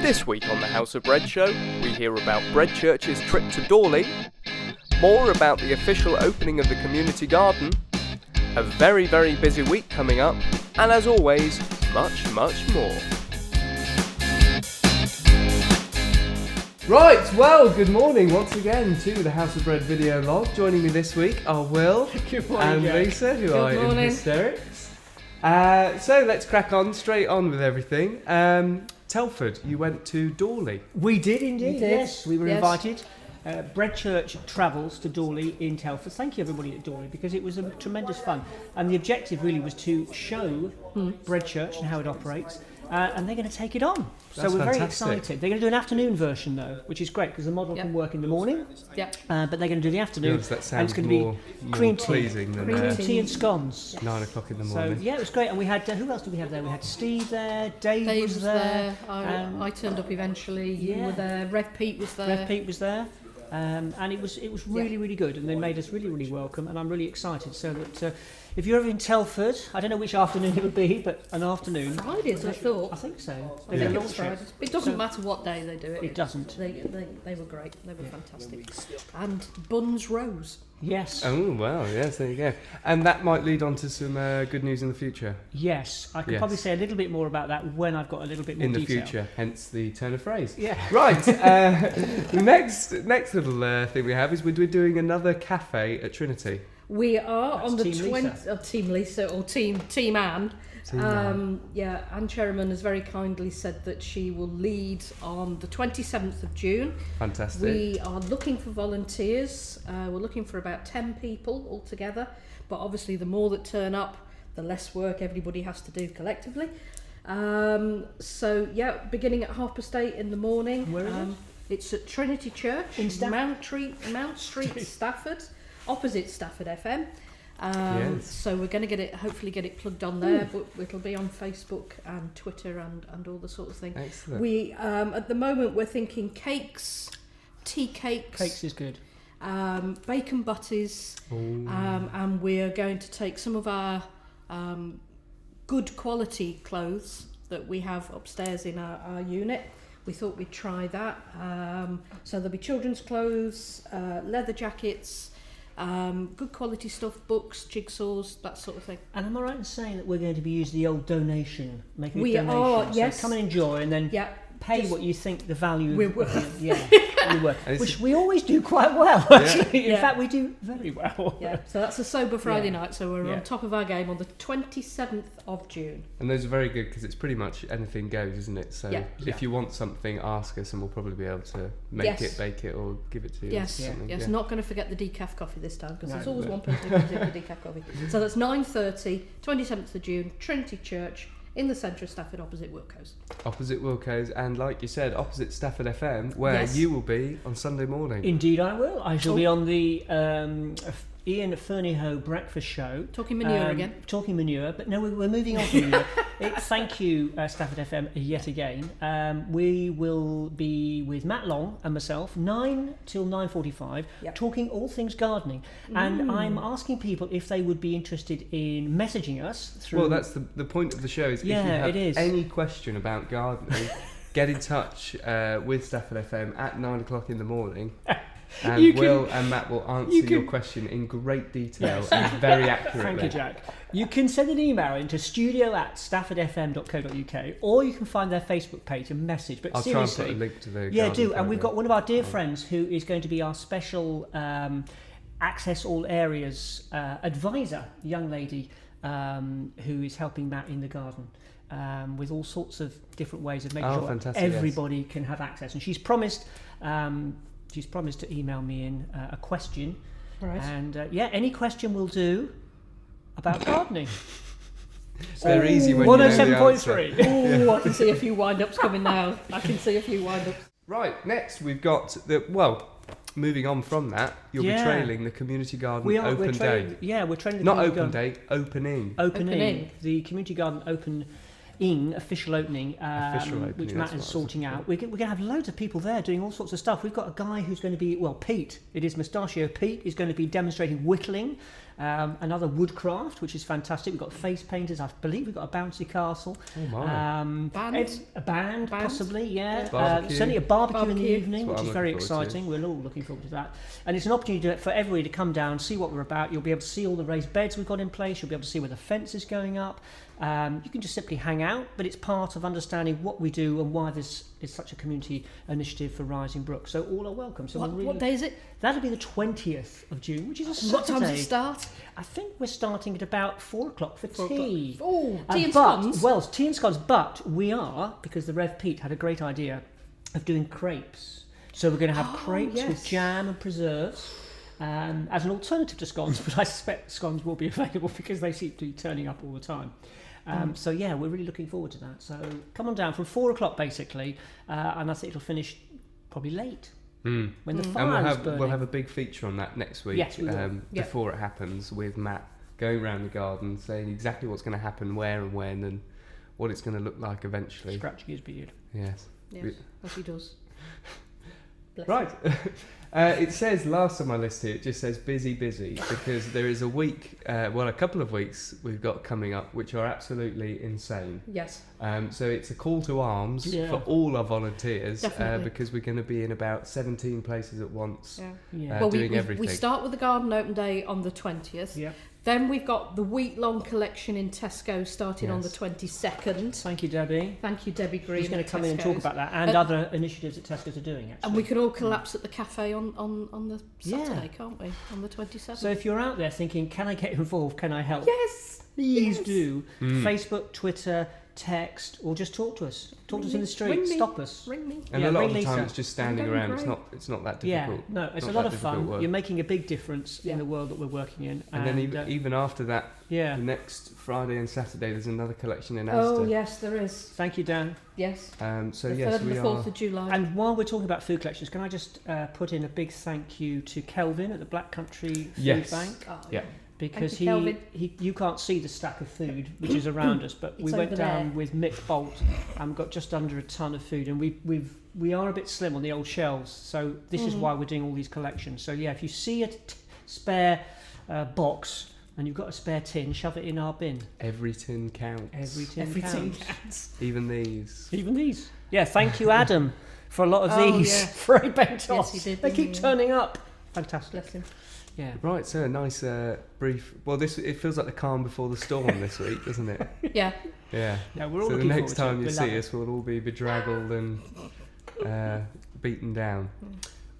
This week on the House of Bread show, we hear about Bread Church's trip to Dawley, more about the official opening of the community garden, a very, very busy week coming up, and as always, much, much more. Right, well, good morning once again to the House of Bread video log. Joining me this week are Will and Lisa, who are in hysterics. So let's crack on, straight on with everything. Telford, you went to Dawley. We did indeed, yes. We were invited. Bread Church travels to Dawley in Telford. Thank you everybody at Dawley, because it was a tremendous fun. And the objective really was to show Bread Church and how it operates. And they're going to take it on. That's so we're very fantastic. excited. They're going to do an afternoon version though, which is great because the model can work in the morning. But they're going to do the afternoon. That sounds and it's going more, to be cream tea, pleasing than cream tea and scones. 9 o'clock in the morning. So yeah, it was great. And we had who else did we have there? We had Steve there, Dave was there. I turned up eventually. You were there. Rev Pete was there. Rev Pete was there. And it was really, really good, and they made us really, really welcome, and I'm really excited. So that if you're ever in Telford, I don't know which afternoon it would be, but an afternoon. Fridays, I thought. I think so. I think it's Fridays. It doesn't matter what day they do it. It doesn't. They were great. They were fantastic. And buns rose. Yes. Oh, well, yes, there you go. And that might lead on to some good news in the future. Yes, I could probably say a little bit more about that when I've got a little bit more detail. detail. In the future, hence the turn of phrase. Yeah. Right, the next little thing we have is we're doing another cafe at Trinity. We are on the Team 20th. Team Lisa or Team Anne. Anne Cherryman has very kindly said that she will lead on the 27th of June. Fantastic. We are looking for volunteers. We're looking for about 10 people altogether, but obviously the more that turn up, the less work everybody has to do collectively. Beginning at 8:30 in the morning. Where is it? It's at Trinity Church in Mount Street, Stafford, opposite Stafford FM. So we're going to hopefully get it plugged on there, but it'll be on Facebook and Twitter and all the sort of thing. Excellent. We at the moment we're thinking cakes, tea cakes. Cakes is good. Bacon butties, and we're going to take some of our good quality clothes that we have upstairs in our unit. We thought we'd try that. So there'll be children's clothes, leather jackets, good quality stuff, books, jigsaws, that sort of thing. And am I right in saying that we're going to be using the old donation, making we a donation? Are, yes. So come and enjoy, and then pay what you think the value we're worth. Which we always do quite well, actually. In fact, we do very well. So that's a sober Friday night, so we're on top of our game on the 27th of June. And those are very good because it's pretty much anything goes, isn't it? So if you want something, ask us and we'll probably be able to make it, bake it, or give it to you. Yes, not going to forget the decaf coffee this time, because there's always one person who comes in for decaf coffee. So that's 9:30, 27th of June, Trinity Church, in the centre of Stafford, opposite Wilco's. Opposite Wilco's, and like you said, opposite Stafford FM, where you will be on Sunday morning. Indeed I will. I shall be on the Ian Fernieho breakfast show. Talking manure again. Talking manure, but no, we're moving on from manure. Thank you, Stafford FM, yet again. We will be with Matt Long and myself, 9 till 9:45, talking all things gardening. And I'm asking people if they would be interested in messaging us through... Well, that's the point of the show, is if you have any question about gardening, get in touch with Stafford FM at 9 o'clock in the morning. And Will and Matt will answer your question in great detail and very accurately. Thank you, Jack. You can send an email into studio@staffordfm.co.uk, or you can find their Facebook page and message. But I'll seriously, try and put a link to the do. Program. And we've got one of our dear friends who is going to be our special Access All Areas advisor, young lady who is helping Matt in the garden. With all sorts of different ways of making sure everybody can have access. And she's promised to email me in a question. Right. And any question will do about gardening. It's very easy when you know the answer. 107.3. I can see a few wind-ups coming now. Right, next we've got moving on from that, you'll be trailing the community garden open day. Yeah, we're trailing the Not community open garden. day, opening. Opening. The community garden open official opening, which Matt is sorting out. We're going to have loads of people there doing all sorts of stuff. We've got a guy who's going to be, Pete, it is Mustachio Pete, is going to be demonstrating whittling, another woodcraft, which is fantastic. We've got face painters, I believe we've got a bouncy castle. Oh my. A band, possibly, yeah. Barbecue. Certainly a barbecue in the evening, which I'm is very looking forward exciting. We're all looking forward to that. And it's an opportunity for everybody to come down, see what we're about. You'll be able to see all the raised beds we've got in place. You'll be able to see where the fence is going up. You can just simply hang out, but it's part of understanding what we do and why this is such a community initiative for Rising Brook. So all are welcome. So what day is it? That'll be the 20th of June, which is a Saturday. What time does it start? I think we're starting at about 4 o'clock for tea. Oh, tea and scones. Well, tea and scones, but we are, because the Rev Pete had a great idea of doing crepes. So we're going to have crepes with jam and preserves. As an alternative to scones, but I suspect scones will be available because they seem to be turning up all the time. So yeah, we're really looking forward to that. So come on down from 4 o'clock basically, and I think it'll finish probably late when the fire is burning. We'll have a big feature on that next week. Yes, we will. Before it happens, with Matt going around the garden, saying exactly what's going to happen, where and when, and what it's going to look like eventually. Scratching his beard. Yes. Yes, as he does. Right. It says last on my list here, it just says busy because there is a couple of weeks we've got coming up which are absolutely insane. Yes. So it's a call to arms for all our volunteers because we're going to be in about 17 places at once doing everything. We start with the garden open day on the 20th. Yeah. Then we've got the week-long collection in Tesco starting on the 22nd. Thank you, Debbie. Thank you, Debbie Green. She's going to come in and talk about that and other initiatives that Tesco's are doing, actually. And we can all collapse at the cafe on the Saturday, can't we? On the 27th. So if you're out there thinking, can I get involved? Can I help? Yes! Please do. Facebook, Twitter, text, or just talk to us. Talk to us in the street. Stop us. Ring me. And a lot of the time it's just standing around. It's not that difficult. Yeah, no, it's a lot of fun. You're making a big difference in the world that we're working in. And then even after that, the next Friday and Saturday, there's another collection in Asda. Oh, yes, there is. Thank you, Dan. Yes. So the yes, 3rd and the 4th of July. And while we're talking about food collections, can I just put in a big thank you to Kelvin at the Black Country Food Bank? Oh, yeah. Because you can't see the stack of food which is around us, but we went down with Mick Bolt and got just under a ton of food, and we are a bit slim on the old shelves, so this is why we're doing all these collections. So yeah, if you see a spare box and you've got a spare tin, shove it in our bin. Every tin counts. Every tin counts. Even these. Yeah, thank you, Adam, for a lot of these. Free bentos. Yes, he did. They keep turning up. Fantastic. Bless him. Yeah. Right, so a nice brief. Well, it feels like the calm before the storm this week, doesn't it? Yeah. Yeah. Yeah, we're all so the next time you see it. us, we'll all be bedraggled and beaten down.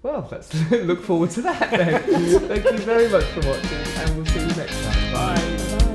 Well, let's look forward to that then. Thank you very much for watching, and we'll see you next time. Bye.